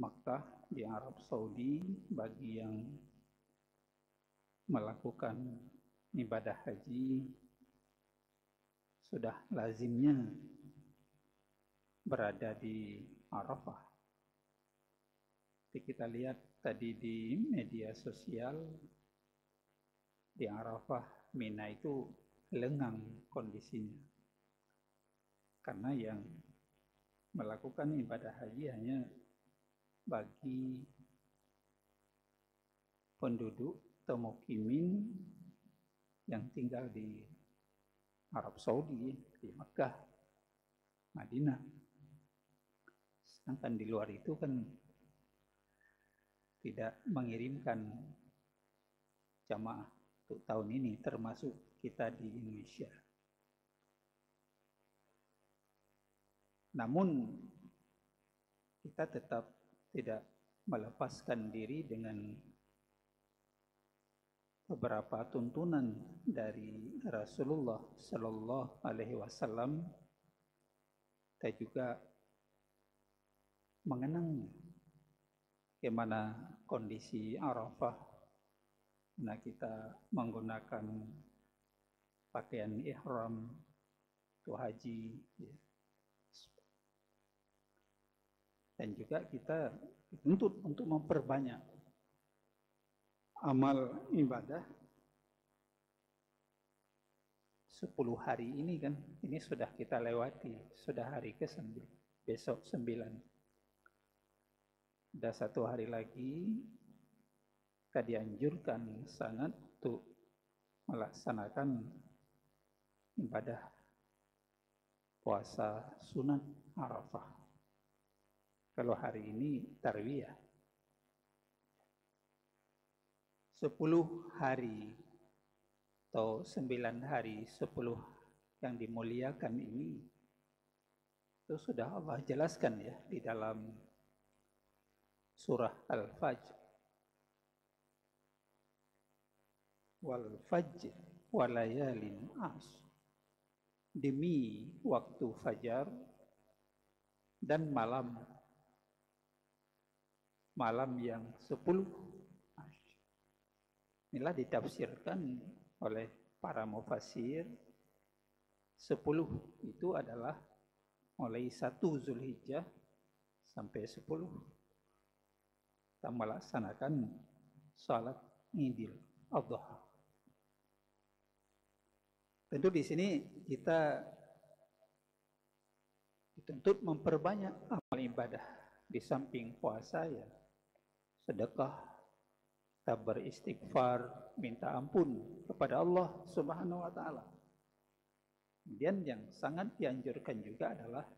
Makkah di Arab Saudi bagi yang melakukan ibadah haji sudah lazimnya berada di Arafah. Jadi kita lihat tadi di media sosial di Arafah Mina itu lengang kondisinya. Karena yang melakukan ibadah haji hanya bagi penduduk atau mukimin yang tinggal di Arab Saudi, di Makkah, Madinah. Sedangkan di luar itu kan tidak mengirimkan jamaah untuk tahun ini, termasuk kita di Indonesia. Namun kita tetap tidak melepaskan diri dengan beberapa tuntunan dari Rasulullah Sallallahu Alaihi Wasallam. Kita juga mengenang bagaimana kondisi Arafah. Nah, kita menggunakan pakaian ihram untuk haji, ya. Dan juga kita dituntut untuk memperbanyak amal ibadah 10 hari ini kan. Ini sudah kita lewati, sudah hari ke-9, besok 9. Sudah 1 hari lagi kita dianjurkan sangat untuk melaksanakan ibadah puasa sunat Arafah. Kalau hari ini tarwiyah. 10 hari atau 9 hari 10 yang dimuliakan ini itu sudah Allah jelaskan ya di dalam surah Al-Fajr. Wal fajr walayalin as. Demi waktu fajar dan malam yang 10. Inilah ditafsirkan oleh para mufassir. 10 itu adalah mulai 1 Zulhijjah sampai 10 kita melaksanakan salat Idul Adha. Tentu di sini kita dituntut memperbanyak amal ibadah di samping puasa ya. Sedekah, kita beristighfar, minta ampun kepada Allah Subhanahu wa taala. Kemudian yang sangat dianjurkan juga adalah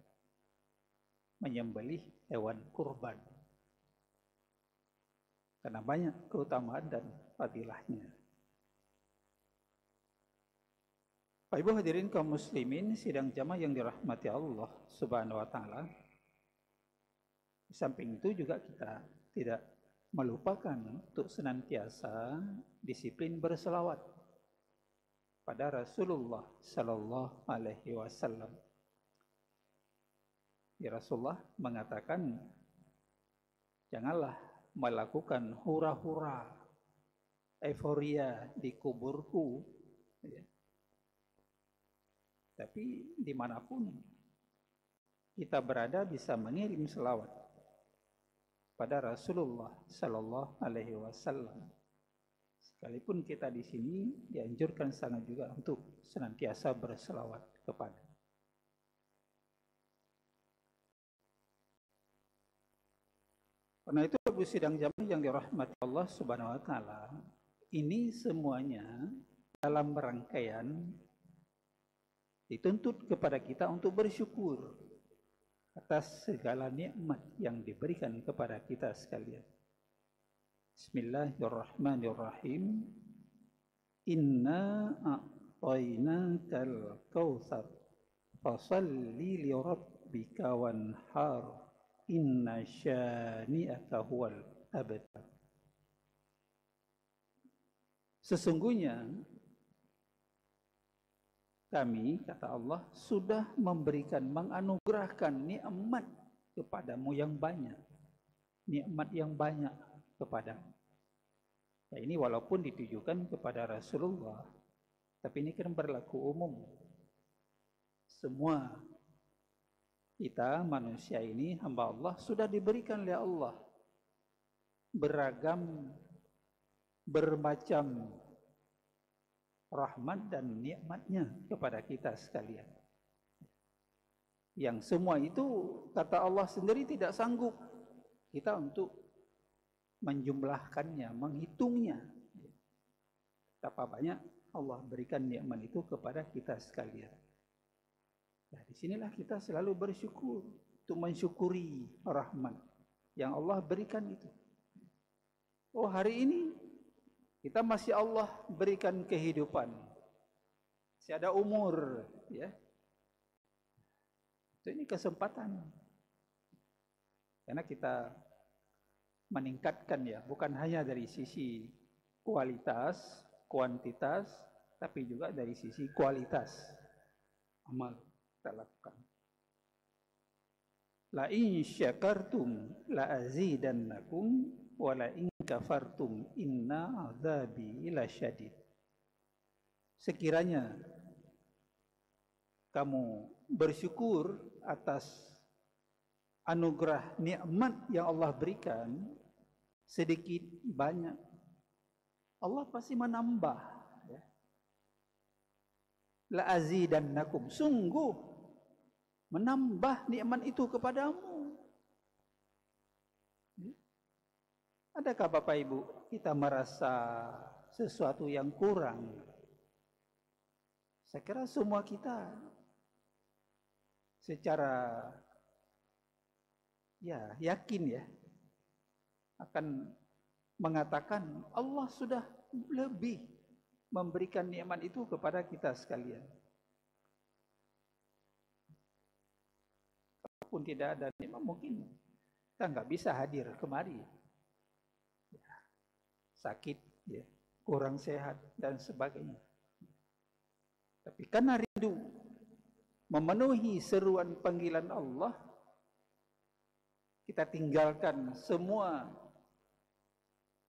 menyembelih hewan kurban. Karena banyak keutamaan dan fadilahnya. Bapak Ibu hadirin kaum muslimin sidang jamaah yang dirahmati Allah Subhanahu wa taala. Di samping itu juga kita tidak melupakan untuk senantiasa disiplin berselawat pada Rasulullah Sallallahu Alaihi Wasallam. Rasulullah mengatakan, janganlah melakukan hura-hura, euforia di kuburku, ya. Tapi dimanapun kita berada bisa mengirim selawat pada Rasulullah Sallallahu Alaihi Wasallam. Sekalipun kita di sini dianjurkan sangat juga untuk senantiasa berselawat kepada. Karena itu Ibu sidang jamaah yang dirahmati Allah Subhanahu Wa Taala, ini semuanya dalam rangkaian dituntut kepada kita untuk bersyukur atas segala nikmat yang diberikan kepada kita sekalian. Bismillahirrahmanirrahim. Inna a'tainakal kautsar fasalli li rabbika wanhar inna syani'aka huwal abtar. Sesungguhnya kami, kata Allah, sudah memberikan, menganugerahkan nikmat kepadamu yang banyak. nikmat yang banyak kepadamu. Nah, ini walaupun ditujukan kepada Rasulullah, tapi ini kan berlaku umum. Semua kita manusia ini hamba Allah sudah diberikan oleh Allah beragam bermacam rahmat dan nikmatnya kepada kita sekalian. Yang semua itu kata Allah sendiri tidak sanggup kita untuk menjumlahkannya, menghitungnya. Betapa banyak Allah berikan nikmat itu kepada kita sekalian. Nah, disinilah kita selalu bersyukur untuk mensyukuri rahmat yang Allah berikan itu. Oh, hari ini kita masih Allah berikan kehidupan, masih ada umur, ya. Ini kesempatan, karena kita meningkatkan ya, bukan hanya dari sisi kualitas, kuantitas, tapi juga dari sisi kualitas amal kita lakukan. La in syakartum la azidannakum wa la in kafartum inna azabi lasyadid. Sekiranya kamu bersyukur atas anugerah nikmat yang Allah berikan, sedikit banyak, Allah pasti menambah. Ya. La azidannakum, sungguh menambah nikmat itu kepadamu. Adakah Bapak Ibu kita merasa sesuatu yang kurang? Saya kira semua kita secara yakin ya akan mengatakan Allah sudah lebih memberikan nikmat itu kepada kita sekalian. Kalaupun tidak ada nikmat, mungkin kita nggak bisa hadir kemari. Sakit, ya, kurang sehat dan sebagainya. Tapi karena rindu memenuhi seruan panggilan Allah, kita tinggalkan semua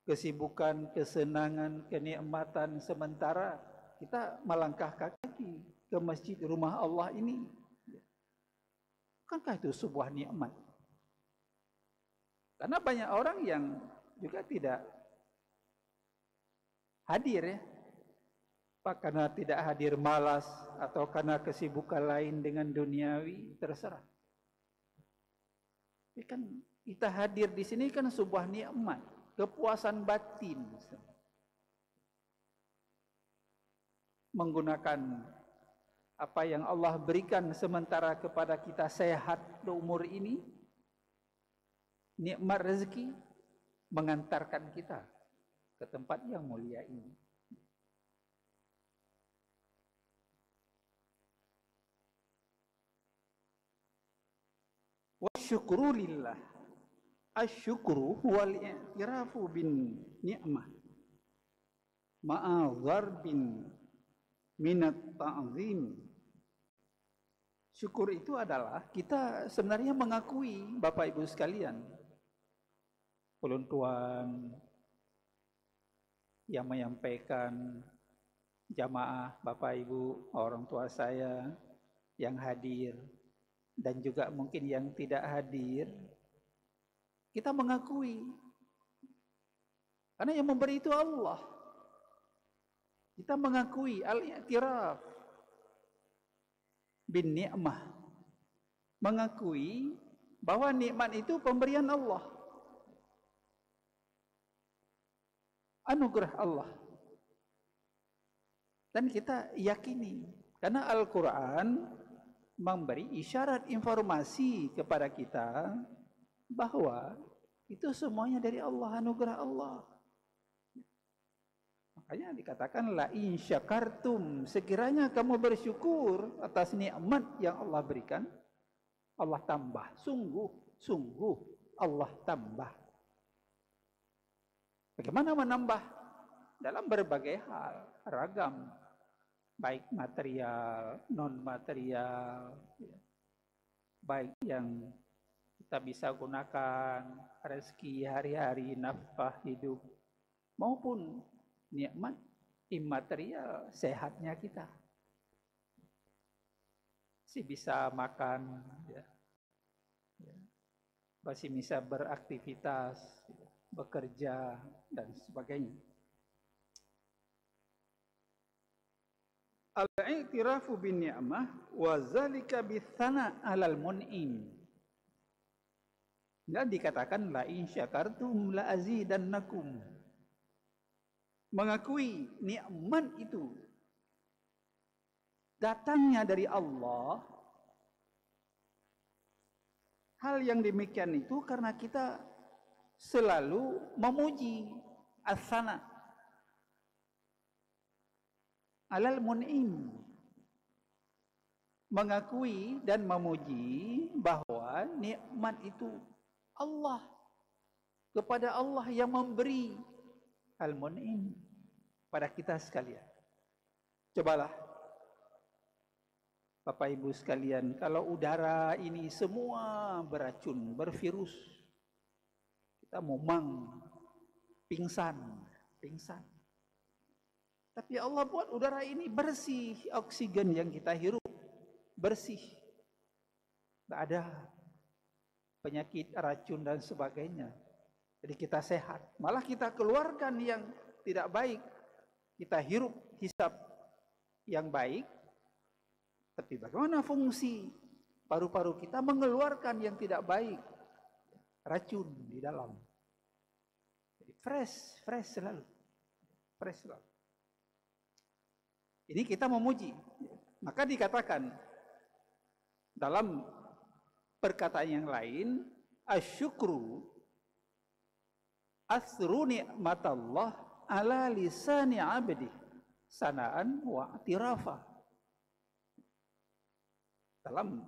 kesibukan, kesenangan, kenikmatan sementara, kita melangkah kaki ke masjid rumah Allah ini. Bukankah itu sebuah nikmat? Karena banyak orang yang juga tidak hadir ya. Apa karena tidak hadir malas atau karena kesibukan lain dengan duniawi, terserah. Tapi kan kita hadir di sini kan sebuah nikmat, kepuasan batin. Menggunakan apa yang Allah berikan sementara kepada kita sehat di umur ini, nikmat rezeki mengantarkan kita ke tempat yang mulia ini. Wa syukru lillah. Asyukru wal i'tirafu bin ni'mah ma'a dharbin minat ta'zim. Syukur itu adalah kita sebenarnya mengakui, Bapak Ibu sekalian, ulun tuan yang menyampaikan, jamaah Bapak Ibu, orang tua saya yang hadir, dan juga mungkin yang tidak hadir, kita mengakui. Karena yang memberi itu Allah. Kita mengakui al-i'tiraf bin ni'mah. Mengakui bahwa nikmat itu pemberian Allah. Anugerah Allah. Dan kita yakini. Karena Al-Quran memberi isyarat informasi kepada kita bahwa itu semuanya dari Allah, anugerah Allah. Makanya dikatakan la in syakartum, sekiranya kamu bersyukur atas nikmat yang Allah berikan, Allah tambah. Sungguh Allah tambah. Bagaimana menambah? Dalam berbagai hal, ragam, baik material, non material, baik yang kita bisa gunakan rezeki hari-hari, nafkah hidup, maupun nikmat imaterial, sehatnya kita. Masih bisa makan, ya. Masih bisa beraktivitas, bekerja, dan sebagainya. Al-i'tirafu bin ni'mah wa zalika bithana 'alal mun'im. Dan dikatakan la in syakartum la azidannakum. Mengakui nikmat itu datangnya dari Allah. Hal yang demikian itu karena kita selalu memuji as-sana alal mun'im, mengakui dan memuji bahwa nikmat itu Allah, kepada Allah yang memberi, al-mun'im, pada kita sekalian. Cobalah Bapak Ibu sekalian, kalau udara ini semua beracun, bervirus, kita mumang, pingsan. Tapi Allah buat udara ini bersih, oksigen yang kita hirup bersih. Tidak ada penyakit, racun dan sebagainya. Jadi kita sehat. Malah kita keluarkan yang tidak baik. Kita hirup, hisap yang baik. Tapi bagaimana fungsi paru-paru kita mengeluarkan yang tidak baik? Racun di dalam. Jadi fresh selalu. Fresh selalu. Ini kita memuji. Maka dikatakan dalam perkataan yang lain, asyukru asru ni'matallah ala lisani abdi sanaan wa i'tirafa. Dalam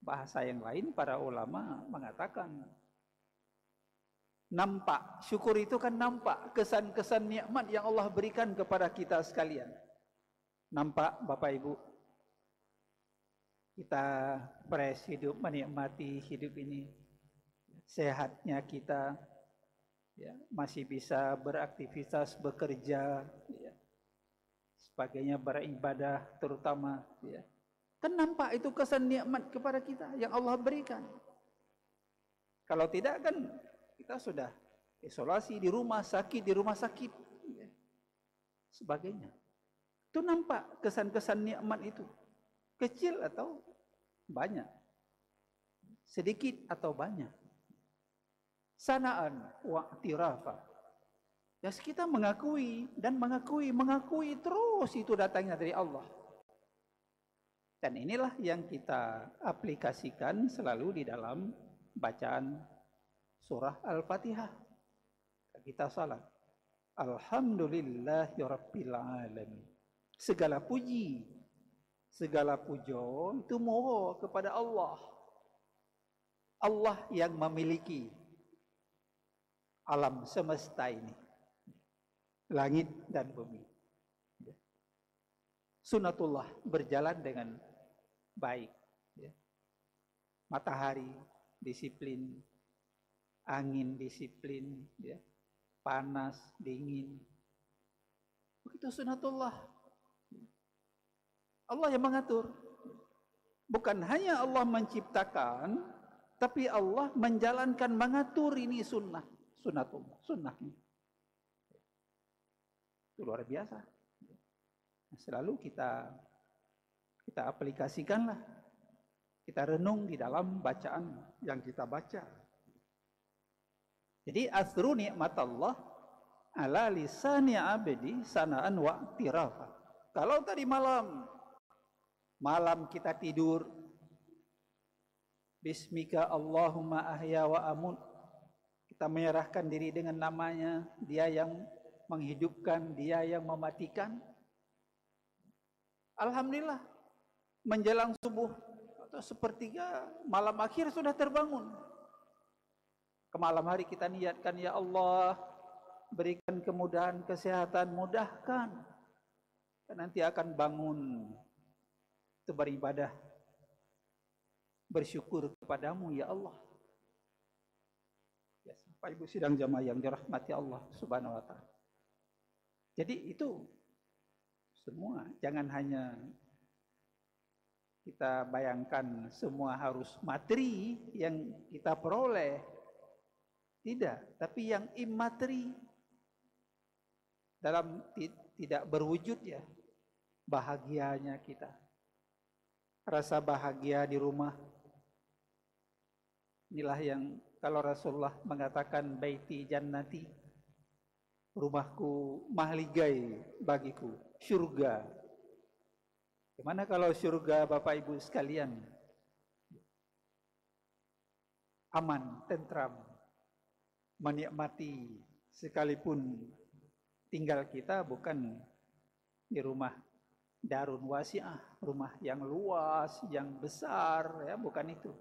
bahasa yang lain, para ulama mengatakan nampak, syukur itu kan nampak kesan-kesan nikmat yang Allah berikan kepada kita sekalian. Nampak Bapak Ibu, kita fresh hidup, menikmati hidup ini, sehatnya kita, ya, masih bisa beraktivitas, bekerja, ya, sebagainya, beribadah terutama, ya. Kan nampak itu kesan nikmat kepada kita yang Allah berikan. Kalau tidak kan kita sudah isolasi di rumah sakit, ya, sebagainya. Itu nampak kesan-kesan nikmat itu. Kecil atau banyak. Sedikit atau banyak. Sanaan wa i'tirafa. Ya, kita mengakui dan mengakui terus itu datangnya dari Allah. Dan inilah yang kita aplikasikan selalu di dalam bacaan surah Al-Fatihah. Kita salat. Alhamdulillahirabbil alamin. Segala puji, segala pujo itu mohon kepada Allah. Allah yang memiliki alam semesta ini, langit dan bumi. Sunatullah berjalan dengan baik. Matahari disiplin, angin disiplin, panas, dingin. Begitu sunatullah. Allah yang mengatur. Bukan hanya Allah menciptakan, tapi Allah menjalankan, mengatur ini sunatullah, sunnah ini. Itu luar biasa. Selalu kita aplikasikanlah. Kita renung di dalam bacaan yang kita baca. Jadi asru ni'matallah ala lisani abdi sanaan wa i'tirafa. Kalau tadi malam kita tidur, bismika Allahumma ahya wa amut, kita menyerahkan diri dengan namanya, dia yang menghidupkan, dia yang mematikan. Alhamdulillah, menjelang subuh atau sepertiga malam akhir sudah terbangun. Ke malam hari kita niatkan, ya Allah, berikan kemudahan, kesehatan, mudahkan. Dan nanti akan bangun itu beribadah, bersyukur kepadamu ya Allah. Bapak Ibu sidang jamaah yang dirahmati Allah Subhanahu wa taala. Jadi itu semua, jangan hanya kita bayangkan semua harus materi yang kita peroleh. Tidak, tapi yang imateri dalam tidak berwujud ya. Bahagianya kita. Rasa bahagia di rumah. Inilah yang kalau Rasulullah mengatakan baiti jannati, rumahku mahligai bagiku, surga. Gimana kalau surga Bapak Ibu sekalian? Aman, tentram, menikmati sekalipun tinggal kita bukan di rumah darun wasi'ah, rumah yang luas, yang besar, ya bukan itu.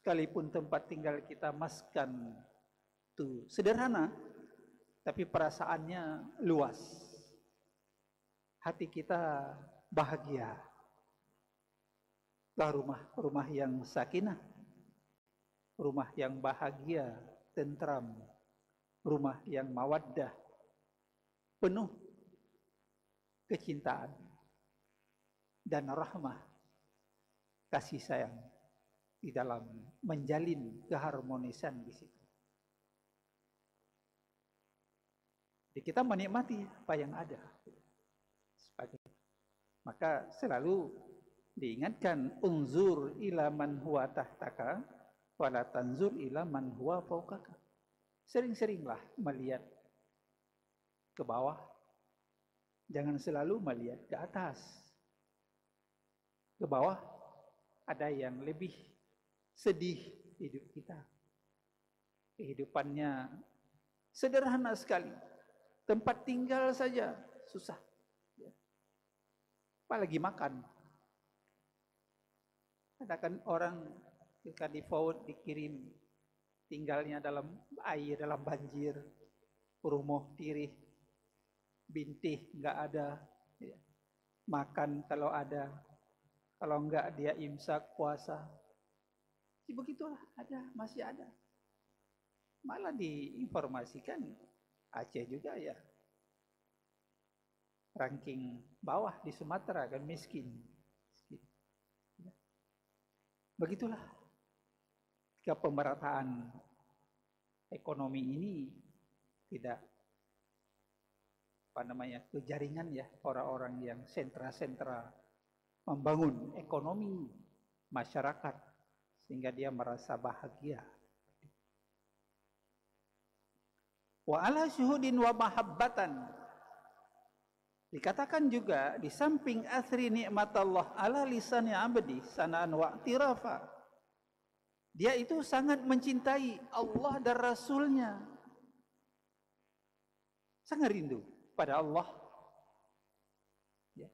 Sekalipun tempat tinggal kita maskan itu sederhana, tapi perasaannya luas. Hati kita bahagia. Rumah yang sakinah, rumah yang bahagia, tentram, rumah yang mawaddah, penuh kecintaan dan rahmah, kasih sayang di dalam menjalin keharmonisan di situ. Jadi kita menikmati apa yang ada. Maka selalu diingatkan, unzur ila man huwa tahtaka wala tanzur ila man huwa fawqaka. Sering-seringlah melihat ke bawah, jangan selalu melihat ke atas. Ke bawah ada yang lebih sedih hidup kita. Kehidupannya sederhana sekali. Tempat tinggal saja susah. Apalagi makan. Ada kan orang ketika di-forward, dikirim, tinggalnya dalam air, dalam banjir, rumoh tirih, bintih nggak ada, makan kalau ada, kalau enggak dia imsak puasa. Jadi begitulah, masih ada. Malah diinformasikan Aceh juga ya ranking bawah di Sumatera kan, miskin. Begitulah ketika pemerataan ekonomi ini tidak kejaringan ya, orang-orang yang sentra-sentra membangun ekonomi masyarakat sehingga dia merasa bahagia. Wa ala syuhudin wa mahabbatan. Dikatakan juga di samping athri nikmatallah ala lisani abdi sanaan wa i'tirafa. Dia itu sangat mencintai Allah dan Rasulnya. Sangat rindu pada Allah. Ya.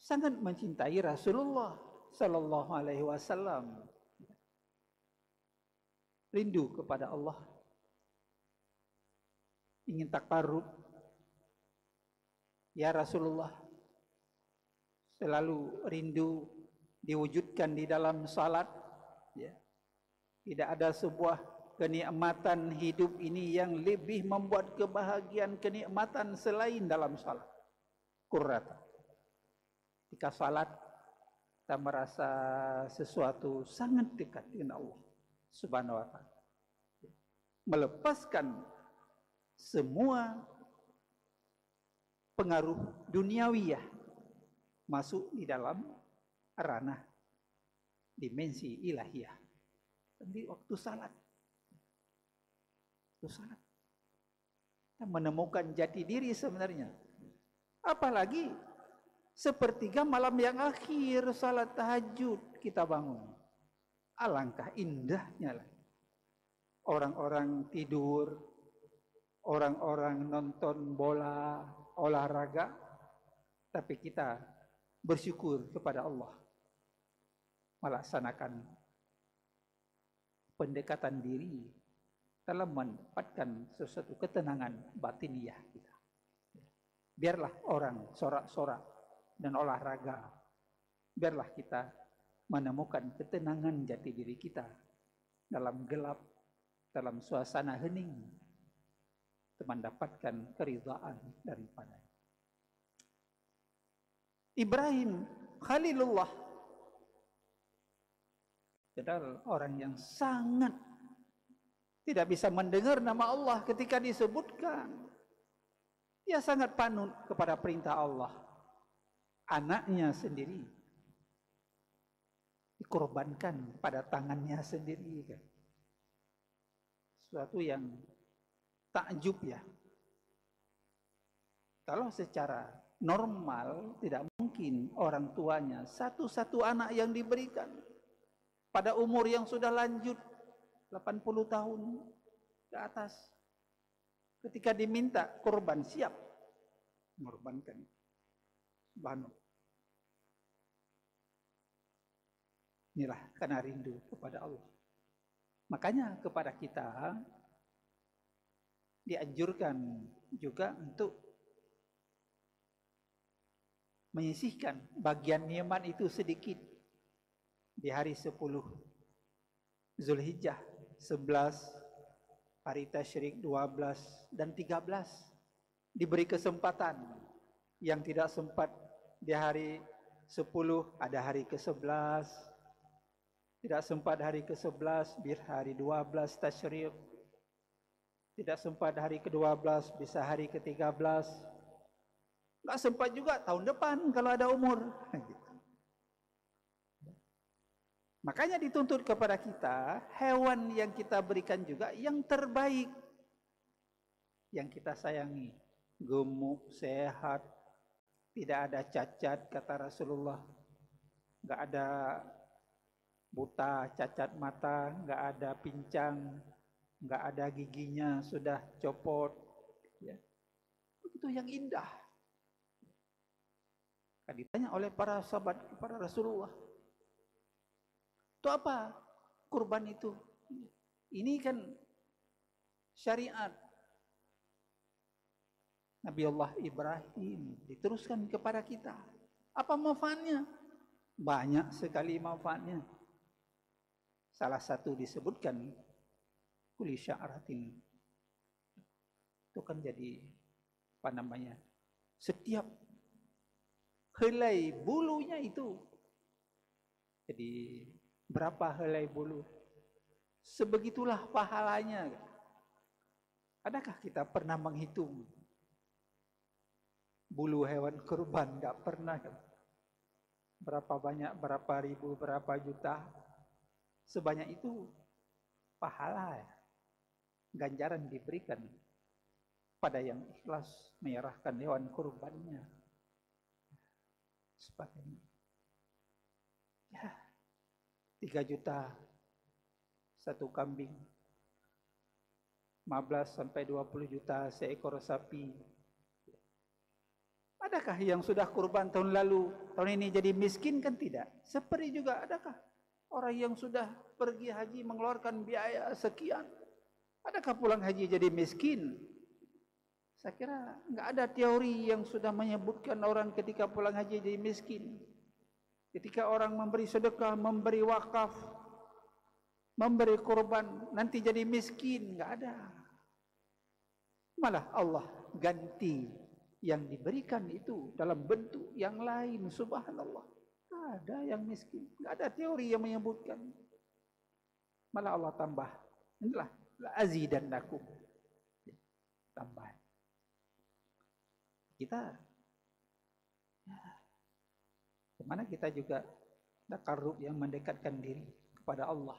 Sangat mencintai Rasulullah sallallahu alaihi wasallam. Rindu kepada Allah. Ingin takarrub. Ya Rasulullah, selalu rindu diwujudkan di dalam salat. Ya. Tidak ada sebuah kenikmatan hidup ini yang lebih membuat kebahagiaan, kenikmatan selain dalam salat. Qurrata. Ketika salat, kita merasa sesuatu sangat dekat dengan Allah Subhanahu wa ta'ala. Melepaskan semua pengaruh duniawiyah masuk di dalam ranah dimensi ilahiyah. Di waktu salat. Waktu salat. Kita menemukan jati diri sebenarnya. Apalagi sepertiga malam yang akhir salat tahajud kita bangun. Alangkah indahnya lah. Orang-orang tidur, orang-orang nonton bola, olahraga, tapi kita bersyukur kepada Allah melaksanakan pendekatan diri dalam mendapatkan sesuatu ketenangan batiniah kita. Biarlah orang sorak-sorak dan olahraga, biarlah kita menemukan ketenangan jati diri kita dalam gelap, dalam suasana hening, untuk mendapatkan keridhaan daripada Ibrahim Khalilullah adalah orang yang sangat tidak bisa mendengar nama Allah ketika disebutkan. Dia sangat panut kepada perintah Allah. Anaknya sendiri dikorbankan pada tangannya sendiri kan. Suatu yang takjub ya. Kalau secara normal tidak mungkin orang tuanya satu-satu anak yang diberikan pada umur yang sudah lanjut 80 tahun ke atas, ketika diminta korban siap mengorbankan. Subhanallah. Inilah karena rindu kepada Allah. Makanya kepada kita dianjurkan juga untuk menyisihkan bagian niman itu sedikit di hari 10 Zulhijjah, 11 hari Tasyrik, 12 dan 13. Diberi kesempatan yang tidak sempat di hari 10, ada hari ke-11. Tidak sempat hari ke-11, bir hari 12 Tasyrik. Tidak sempat hari ke-12, bisa hari ke-13. Enggak sempat juga tahun depan kalau ada umur. Makanya dituntut kepada kita, hewan yang kita berikan juga yang terbaik. Yang kita sayangi. Gemuk, sehat, tidak ada cacat, kata Rasulullah. Enggak ada buta, cacat mata, enggak ada pincang, enggak ada giginya sudah copot. Ya. Itu yang indah. Ditanya oleh para sahabat kepada Rasulullah, itu apa kurban itu? Ini kan syariat Nabi Allah Ibrahim, diteruskan kepada kita. Apa manfaatnya? Banyak sekali manfaatnya. Salah satu disebutkan kuli sya'ratin. Itu kan jadi apa namanya? Setiap helai bulunya itu. Jadi berapa helai bulu? Sebegitulah pahalanya. Adakah kita pernah menghitung bulu hewan kurban? Enggak pernah kan? Berapa banyak, berapa ribu, berapa juta? Sebanyak itu pahala ya. Ganjaran diberikan pada yang ikhlas menyerahkan hewan kurbannya. Sebagainya. Ya, 3 juta satu kambing, 15 sampai 20 juta seekor sapi. Adakah yang sudah kurban tahun lalu, tahun ini jadi miskin? Kan tidak. Seperti juga adakah orang yang sudah pergi haji mengeluarkan biaya sekian, adakah pulang haji jadi miskin? Saya kira enggak ada teori yang sudah menyebutkan orang ketika pulang haji jadi miskin. Ketika orang memberi sedekah, memberi wakaf, memberi kurban, nanti jadi miskin. Enggak ada. Malah Allah ganti yang diberikan itu dalam bentuk yang lain. Subhanallah. Ada yang miskin. Enggak ada teori yang menyebutkan. Malah Allah tambah. Inilah la'azidannakum. Tambah. Kita Bagaimana kita juga takarrub yang mendekatkan diri kepada Allah.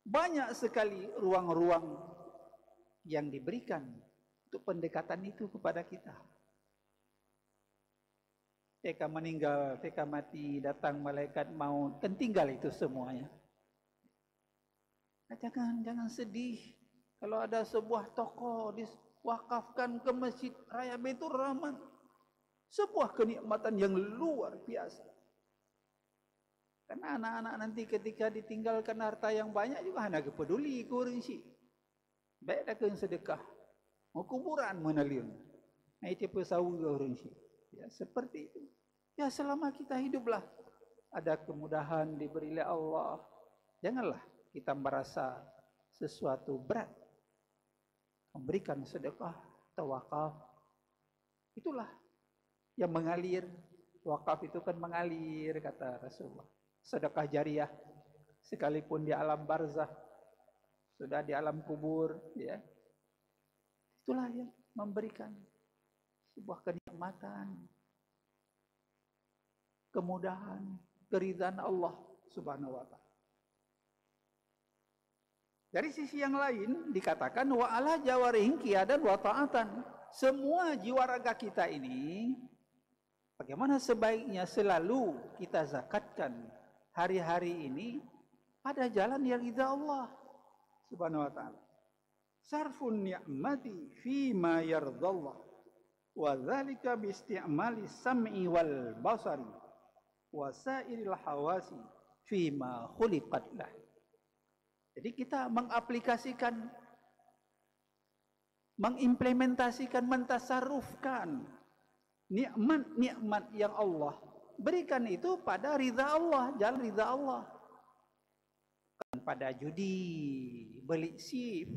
Banyak sekali ruang-ruang yang diberikan untuk pendekatan itu kepada kita. Ketika meninggal, ketika mati, datang malaikat maut, kan tinggal itu semuanya. Nah, jangan sedih kalau ada sebuah toko diwakafkan ke Masjid Raya Baitur Rahman. Sebuah kenikmatan yang luar biasa. Karena anak-anak nanti ketika ditinggalkan harta yang banyak juga hendak peduli ke orang si. Baik dah ke sedekah. Mau kuburan menaliun. Nah, itu pesawu ke orang si. Ya, seperti itu. Ya, selama kita hiduplah ada kemudahan diberi oleh Allah. Janganlah kita merasa sesuatu berat, memberikan sedekah atau wakaf, itulah yang mengalir. Wakaf itu kan mengalir, kata Rasulullah. Sedekah jariah, sekalipun di alam barzah, sudah di alam kubur, ya, itulah yang memberikan sebuah kenikmatan, kemudahan, keridhaan Allah Subhanahu wa ta'ala. Dari sisi yang lain dikatakan wa ala jawarihim qiyadan wa ta'atan. Semua jiwa raga kita ini bagaimana sebaiknya selalu kita zakatkan hari-hari ini pada jalan yang ridha Allah Subhanahu wa ta'ala. Sarfun ni'mati fi ma yardallah wa dzalika bi isti'mali sam'i wal basari wa sairil hawasi fi ma khuliqat lah. Jadi kita mengaplikasikan, mengimplementasikan, mentasarrufkan nikmat-nikmat yang Allah berikan itu pada ridha Allah, jalan ridha Allah. Bukan pada judi, beli SIM,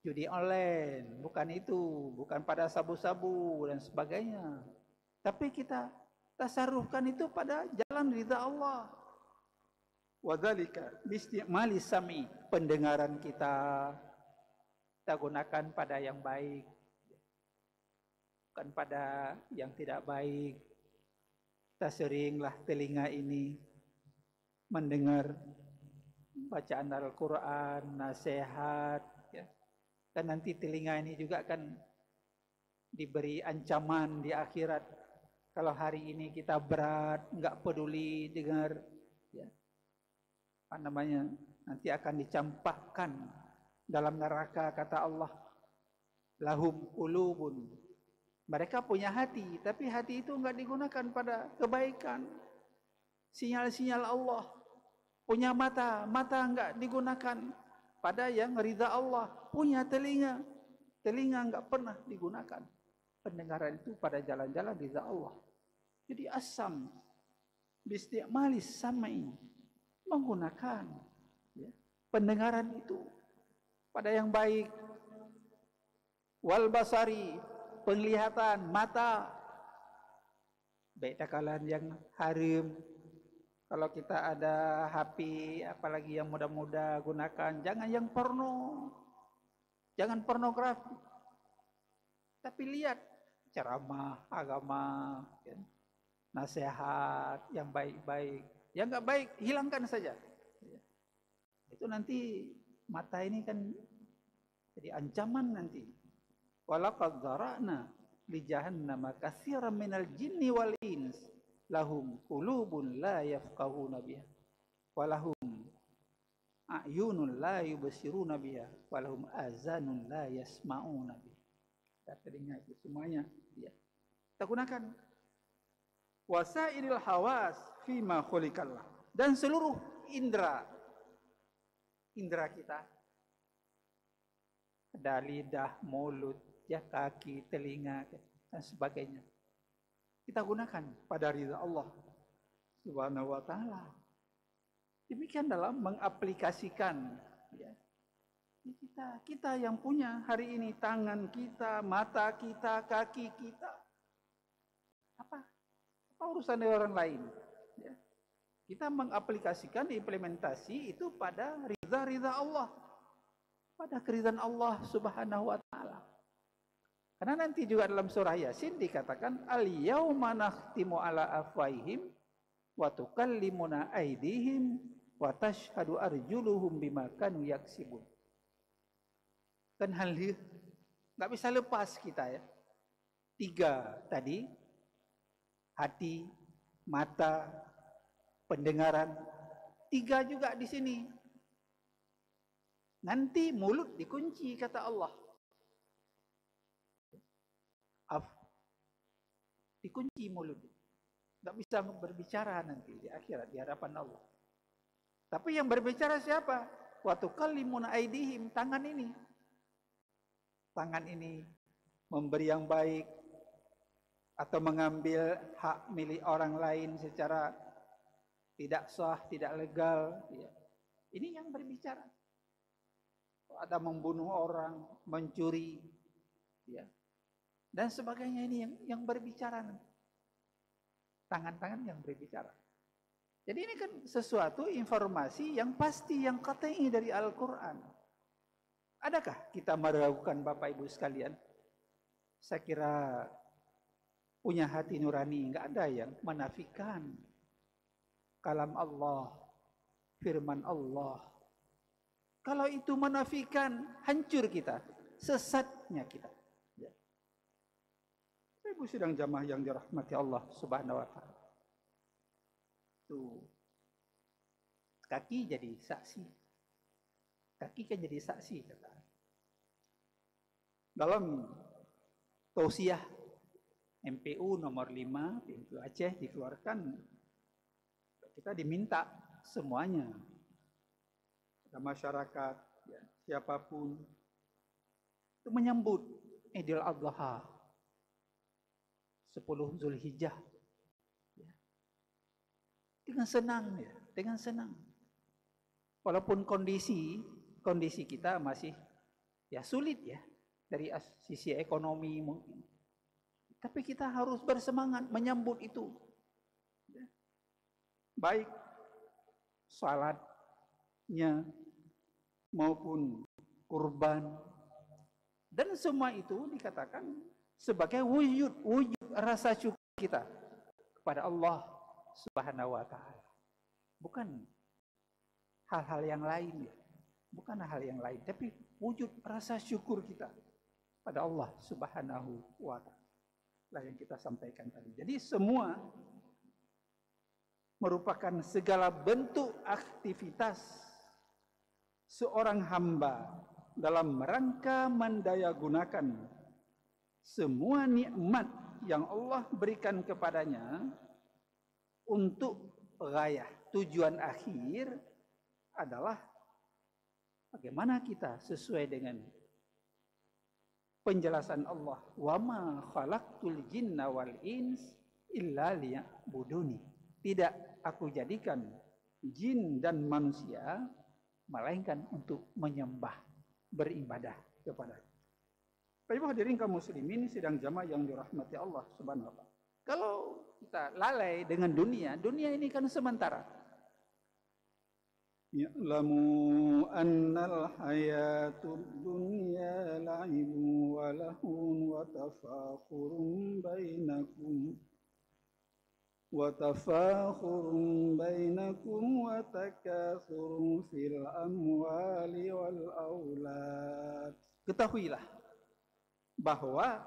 judi online, bukan itu, bukan pada sabu-sabu dan sebagainya. Tapi kita tasarrufkan itu pada jalan ridha Allah. Wadzalika biisti'mali sami, pendengaran kita gunakan pada yang baik, bukan pada yang tidak baik. Kita seringlah telinga ini mendengar bacaan Al-Quran, nasihat, ya. Dan nanti telinga ini juga akan diberi ancaman di akhirat. Kalau hari ini kita berat, enggak peduli dengar, ya, nanti akan dicampakkan dalam neraka, kata Allah. Lahum qulubun, mereka punya hati, tapi hati itu enggak digunakan pada kebaikan, sinyal-sinyal Allah. Punya mata, mata enggak digunakan pada yang ridha Allah. Punya telinga, telinga enggak pernah digunakan pendengaran itu pada jalan-jalan ridha Allah. Jadi asam biisti'malis sam'i, menggunakan, ya, pendengaran itu pada yang baik. Wal basari, penglihatan mata, baik takalan yang haram. Kalau kita ada HP, apalagi yang muda-muda, gunakan. Jangan yang porno, jangan pornografi, tapi lihat ceramah agama, ya, nasihat yang baik-baik. Yang enggak baik hilangkan saja. Itu nanti mata ini kan jadi ancaman nanti. Walaqad dzara'na li jahannama katsiran minal jinni wal ins lahum qulubun la yafqahuna biha wa lahum a'yunun la yubsiruna biha wa lahum azanun la yasma'una biha. Kita telinga itu semuanya, ya, kita gunakan. Wasairil hawas fima khuliqallah, dan seluruh indera kita, ada lidah, mulut, ya, kaki, telinga dan sebagainya, kita gunakan pada ridha Allah Subhanahu wa ta'ala. Demikian dalam mengaplikasikan, ya, kita yang punya hari ini, tangan kita, mata kita, kaki kita. Apa urusan dari orang lain, ya. Kita mengaplikasikan, implementasi itu pada ridha Allah, pada keridhaan Allah Subhanahu wa ta'ala. Karena nanti juga dalam surah Yasin dikatakan al-yauma nakhtimu ala afwaihim wa tukallimuna aydihim wa tashhadu arjuluhum bima kanu yaksibun. Kan hal ini enggak bisa lepas kita, ya. 3 tadi, hati, mata, pendengaran. 3 juga di sini. Nanti mulut dikunci, kata Allah. Dikunci mulut. Enggak bisa berbicara nanti di akhirat, di hadapan Allah. Tapi yang berbicara siapa? Wa tukallimuna aydihim, tangan ini. Tangan ini memberi yang baik atau mengambil hak milik orang lain secara tidak sah, tidak legal, ya. Ini yang berbicara. Ada membunuh orang, mencuri, ya, dan sebagainya, ini yang berbicara. Tangan-tangan yang berbicara. Jadi ini kan sesuatu informasi yang pasti, yang katanya dari Al-Quran. Adakah kita meragukan Bapak Ibu sekalian? Saya kira punya hati nurani, nggak ada yang menafikan kalam Allah, firman Allah. Kalau itu menafikan, hancur kita, sesatnya kita. Ya. Ibu sidang jamaah yang dirahmati Allah Subhanahu wa Ta'ala. Tuh, kaki jadi saksi. Kaki kan jadi saksi, kata. Dalam tausiah MPU nomor 5 pintu Aceh dikeluarkan, kita diminta semuanya, masyarakat, ya, siapapun, itu menyambut Idul Adha 10 Zulhijjah, ya, dengan senang, ya, dengan senang. Walaupun kondisi kita masih ya sulit, ya, dari sisi ekonomi mungkin, tapi kita harus bersemangat menyambut itu, ya. Baik salatnya maupun kurban, dan semua itu dikatakan sebagai wujud rasa syukur kita kepada Allah Subhanahu wa Ta'ala, bukan hal-hal yang lain, ya. Bukan hal yang lain, tapi wujud rasa syukur kita pada Allah Subhanahu wa Ta'ala lah yang kita sampaikan tadi. Jadi semua merupakan segala bentuk aktivitas seorang hamba dalam rangka mendayagunakan semua nikmat yang Allah berikan kepadanya untuk ghayah, tujuan akhir adalah bagaimana kita sesuai dengan penjelasan Allah, wa ma khalaqtul jinna wal ins illa liya'buduni. Tidak aku jadikan jin dan manusia melainkan untuk menyembah, beribadah kepada. Bapak Ibu hadirin kaum muslimin sidang jamaah yang dirahmati Allah Subhanahu wa Ta'ala. Kalau kita lalai dengan dunia ini kan sementara. Ya'lamu annal hayatud dunya la'ibun wa lahun wa tafakhurun bainakum wa takathurun fil amwali wal aulad. Ketahuilah bahwa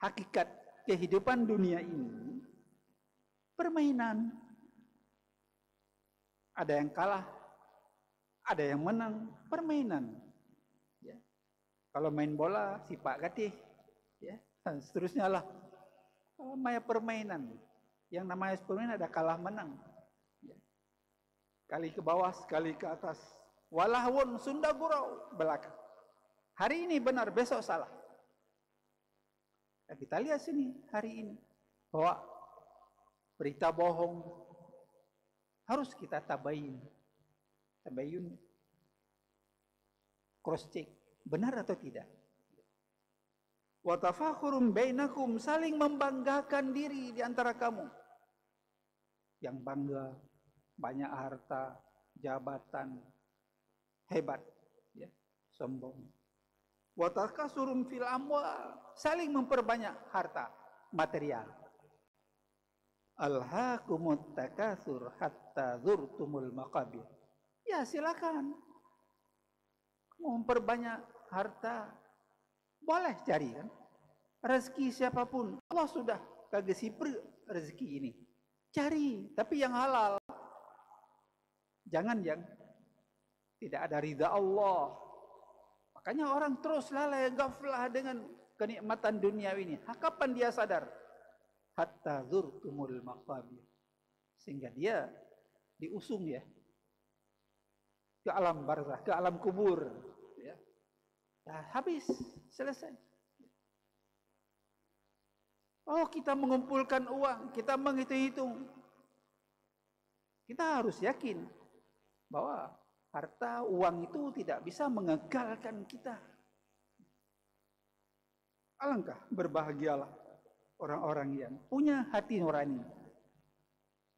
hakikat kehidupan dunia ini permainan. Ada yang kalah, ada yang menang, permainan. Ya. Kalau main bola, sipak gatih, ya, dan seterusnya lah. Namanya permainan. Yang namanya permainan ada kalah menang. Ya. Kali ke bawah, sekali ke atas. Walahun Sunda Gurau belakang. Hari ini benar, besok salah. Nah, kita lihat sini hari ini bahwa berita bohong harus kita tabayun, cross check, benar atau tidak. Wa tafakhurum bainakum, saling membanggakan diri di antara kamu. Yang bangga, banyak harta, jabatan, hebat, ya, sombong. Wa takasurum fil amwal, saling memperbanyak harta, material. Alhaakumut takatsur hatta zurtumul maqabir. Ya silakan. Memperbanyak harta, boleh cari kan. Rezeki siapapun, Allah sudah kagesi rezeki ini. Cari, tapi yang halal. Jangan yang tidak ada ridha Allah. Makanya orang terus lalai, gaflah dengan kenikmatan dunia ini. Kapan dia sadar? Hatta zurtumul maqabir, sehingga dia diusung, ya, ke alam barzah, ke alam kubur, ya. Nah, habis, selesai. Oh, kita mengumpulkan uang, kita menghitung-hitung. Kita harus yakin bahwa harta, uang itu tidak bisa mengekalkan kita. Alangkah berbahagialah orang-orang yang punya hati nurani.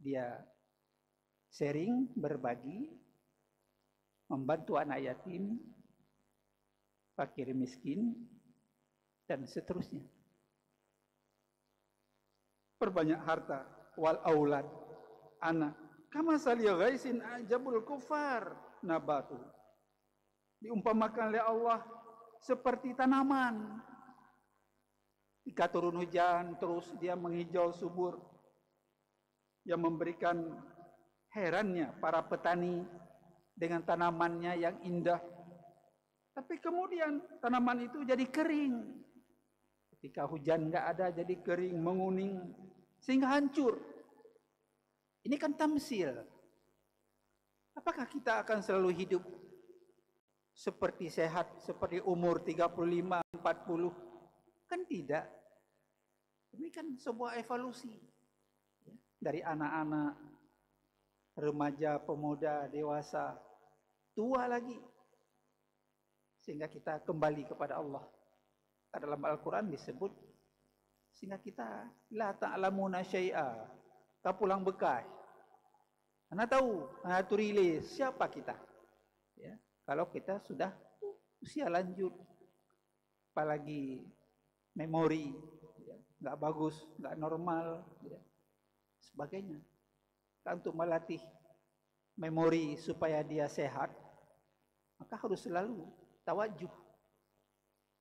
Dia sharing, berbagi, membantu anak yatim, fakir miskin, dan seterusnya. Perbanyak harta, wal aulad, anak. Kama saliya ghaisin ajabul kufar nabatu. Diumpamakan oleh Allah seperti tanaman. Jika turun hujan, terus dia menghijau subur. Yang memberikan herannya para petani dengan tanamannya yang indah. Tapi kemudian tanaman itu jadi kering. Ketika hujan nggak ada, jadi kering, menguning, sehingga hancur. Ini kan tamsil. Apakah kita akan selalu hidup seperti sehat, seperti umur 35, 40? Kan tidak. Ini kan sebuah evolusi. Dari anak-anak, remaja, pemuda, dewasa, tua lagi. Sehingga kita kembali kepada Allah. Dalam Al-Quran disebut, sehingga kita la ta'lamuna syai'a, tak pulang bekas. Anda tahu, Anda turile siapa kita. Ya, kalau kita sudah usia lanjut, apalagi memori, ya, nggak bagus, nggak normal, ya, sebagainya. Untuk melatih memori supaya dia sehat, maka harus selalu tawajuh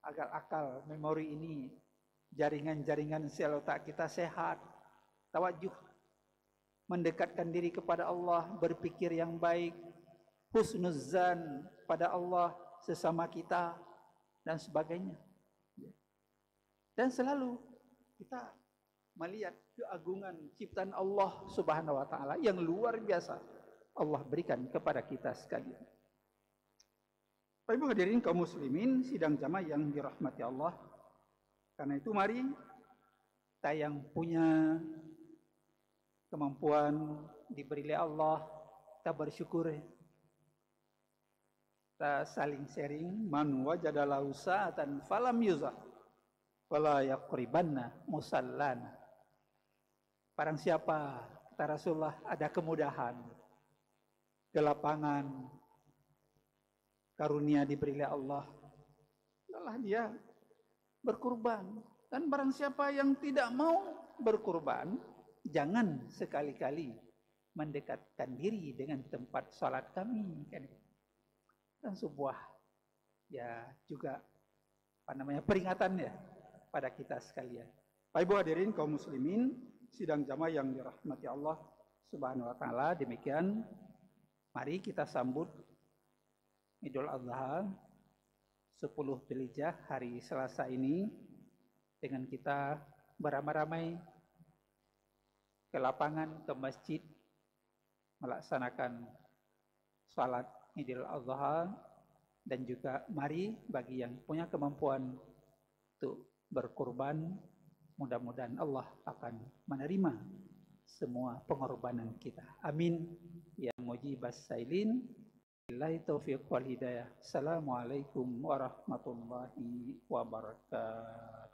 agar akal memori ini, jaringan-jaringan sel otak kita sehat. Tawajuh, mendekatkan diri kepada Allah, berpikir yang baik, husnuzan pada Allah, sesama kita, dan sebagainya. Dan selalu kita melihat keagungan ciptaan Allah Subhanahu wa taala yang luar biasa Allah berikan kepada kita sekalian. Bapak Ibu hadirin kaum muslimin sidang jamaah yang dirahmati Allah. Karena itu mari kita yang punya kemampuan diberi oleh Allah, kita bersyukur. Kita saling sharing, man wajada lahu sa'atan falam yuzah wala yaqribanna musallana. Barang siapa, kata Rasulullah, ada kemudahan, kelapangan, karunia diberi oleh Allah, adalah dia berkurban. Dan barang siapa yang tidak mau berkurban, jangan sekali-kali mendekatkan diri dengan tempat salat kami. Dan sebuah ya juga peringatan ya pada kita sekalian. Bapak Ibu hadirin kaum muslimin, sidang jamaah yang dirahmati Allah Subhanahu wa taala, demikian mari kita sambut Idul Adha 10 Dzulhijjah hari Selasa ini dengan kita beramai-ramai ke lapangan, ke masjid melaksanakan salat Idul Adha, dan juga mari bagi yang punya kemampuan untuk berkurban, mudah-mudahan Allah akan menerima semua pengorbanan kita. Amin ya mujibas sailin. Billahi taufiq wal hidayah. Assalamualaikum warahmatullahi wabarakatuh.